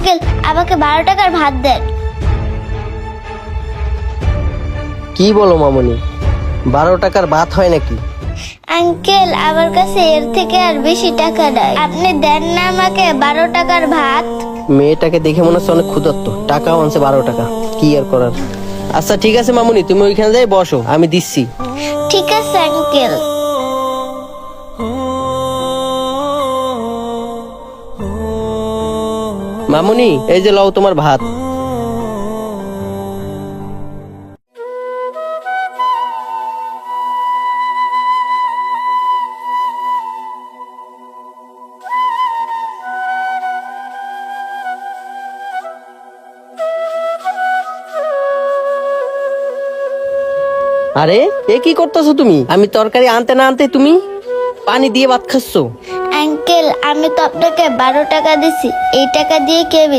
Uncle আমাকে 12 টাকার ভাত দেন। কি বলো মামুনি, 12 টাকার ভাত হয় নাকি? আঙ্কেল আমার কাছে এর থেকে আর বেশি টাকা নাই, আপনি দেন না আমাকে 12 টাকার ভাত। মেয়েটাকে দেখে মনে হচ্ছে অনেক ক্ষুধার্ত, টাকাও আনছে 12 টাকা, কি আর করার। আচ্ছা ঠিক আছে মামুনি, তুমি ওইখানে যাই বসো, আমি দিচ্ছি। ঠিক আছে আঙ্কেল। মামুনি এই যে লও তোমার ভাত। আরে এ কি করতেছো তুমি? আমি তরকারি আনতে না আনতে তুমি পানি দিয়ে ভাত খাচ্ছো। আঙ্কেল আমি তো আপনাকে 12 টাকা দিছি, এই টাকা দিয়ে কি আমি